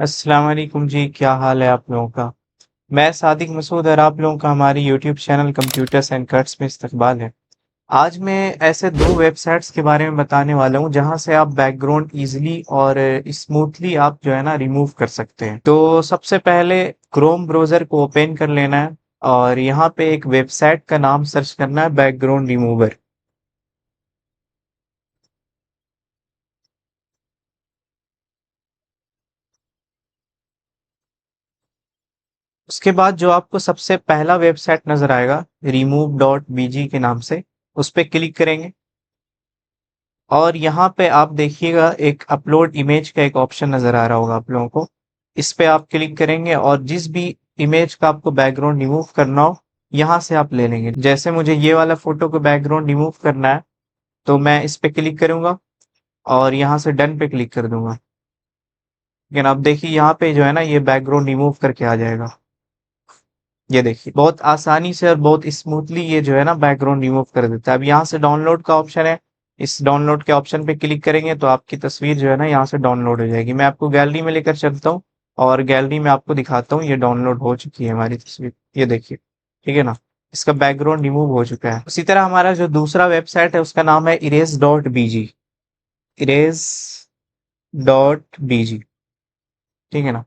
अस्सलाम वालेकुम जी, क्या हाल है आप लोगों का। मैं सादिक मसूद और आप लोगों का हमारी YouTube channel computers and cuts में इस्तकबाल है। आज मैं ऐसे दो वेबसाइट्स के बारे में बताने वाला हूं जहां से आप बैकग्राउंड इजीली और स्मूथली आप जो है ना रिमूव कर सकते हैं। तो सबसे पहले क्रोम ब्राउजर को ओपन कर लेना है और यहाँ पे एक वेबसाइट का नाम सर्च करना है, बैकग्राउंड रिमूवर। उसके बाद जो आपको सबसे पहला वेबसाइट नजर आएगा remove.bg के नाम से, उस पर क्लिक करेंगे और यहाँ पे आप देखिएगा एक अपलोड इमेज का एक ऑप्शन नजर आ रहा होगा आप लोगों को। इस पे आप क्लिक करेंगे और जिस भी इमेज का आपको बैकग्राउंड रिमूव करना हो यहाँ से आप ले लेंगे। जैसे मुझे ये वाला फोटो को बैकग्राउंड रिमूव करना है तो मैं इस पे क्लिक करूंगा और यहाँ से डन पे क्लिक कर दूंगा। लेकिन आप देखिए यहाँ पे जो है ना ये बैकग्राउंड रिमूव करके आ जाएगा। ये देखिए बहुत आसानी से और बहुत स्मूथली ये जो है ना बैकग्राउंड रिमूव कर देता है। अब यहाँ से डाउनलोड का ऑप्शन है, इस डाउनलोड के ऑप्शन पे क्लिक करेंगे तो आपकी तस्वीर जो है ना यहाँ से डाउनलोड हो जाएगी। मैं आपको गैलरी में लेकर चलता हूँ और गैलरी में आपको दिखाता हूँ, ये डाउनलोड हो चुकी है हमारी तस्वीर। ये देखिए, ठीक है ना, इसका बैकग्राउंड रिमूव हो चुका है। उसी तरह हमारा जो दूसरा वेबसाइट है उसका नाम है इरेज.bg। इरेज.bg, ठीक है ना।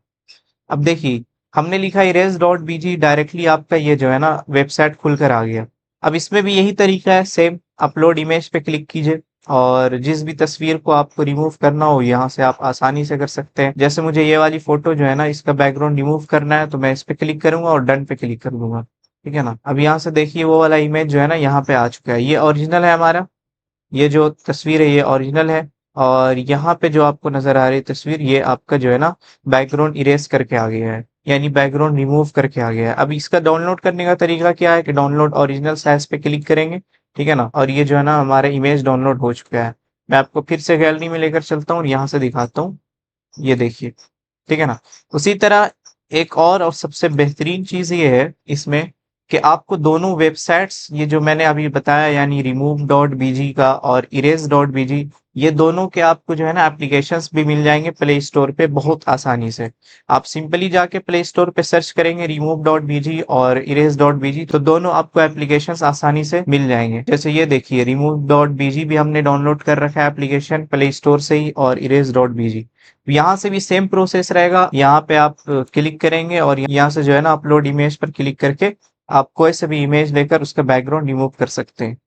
अब देखिए हमने लिखा इरेज.bg, डायरेक्टली आपका ये जो है ना वेबसाइट खुलकर आ गया। अब इसमें भी यही तरीका है सेम, अपलोड इमेज पे क्लिक कीजिए और जिस भी तस्वीर को आपको रिमूव करना हो यहाँ से आप आसानी से कर सकते हैं। जैसे मुझे ये वाली फोटो जो है ना इसका बैकग्राउंड रिमूव करना है तो मैं इस पे क्लिक करूंगा और डन पे क्लिक कर दूंगा, ठीक है ना। अब यहाँ से देखिए वो वाला इमेज जो है ना यहाँ पे आ चुका है, ये ओरिजिनल है हमारा। ये जो तस्वीर है ये ओरिजिनल है और यहाँ पे जो आपको नजर आ रही तस्वीर ये आपका जो है ना बैकग्राउंड इरेज करके आ गया है, यानी बैकग्राउंड रिमूव करके आ गया है। अब इसका डाउनलोड करने का तरीका क्या है कि डाउनलोड ओरिजिनल साइज पे क्लिक करेंगे, ठीक है ना, और ये जो है ना हमारा इमेज डाउनलोड हो चुका है। मैं आपको फिर से गैलरी में लेकर चलता हूँ और यहाँ से दिखाता हूँ। ये देखिए, ठीक है ना। उसी तरह एक और सबसे बेहतरीन चीज ये है इसमें कि आपको दोनों वेबसाइट्स, ये जो मैंने अभी बताया यानी remove.bg का और erase.bg, ये दोनों के आपको जो है ना एप्लीकेशंस भी मिल जाएंगे प्ले स्टोर पे बहुत आसानी से। आप सिंपली जाके प्ले स्टोर पे सर्च करेंगे remove.bg और erase.bg तो दोनों आपको एप्लीकेशंस आसानी से मिल जाएंगे। जैसे ये देखिए remove.bg भी हमने डाउनलोड कर रखा है एप्लीकेशन प्ले स्टोर से ही, और erase.bg यहाँ से भी सेम प्रोसेस रहेगा। यहाँ पे आप क्लिक करेंगे और यहाँ से जो है ना अपलोड इमेज पर क्लिक करके आप कोई सा भी इमेज लेकर उसका बैकग्राउंड रिमूव कर सकते हैं।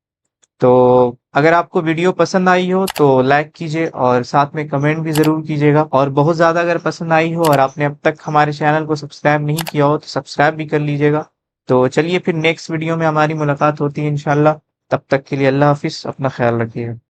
तो अगर आपको वीडियो पसंद आई हो तो लाइक कीजिए और साथ में कमेंट भी जरूर कीजिएगा, और बहुत ज्यादा अगर पसंद आई हो और आपने अब तक हमारे चैनल को सब्सक्राइब नहीं किया हो तो सब्सक्राइब भी कर लीजिएगा। तो चलिए फिर नेक्स्ट वीडियो में हमारी मुलाकात होती है इंशाल्लाह। तब तक के लिए अल्लाह हाफिज, अपना ख्याल रखिएगा।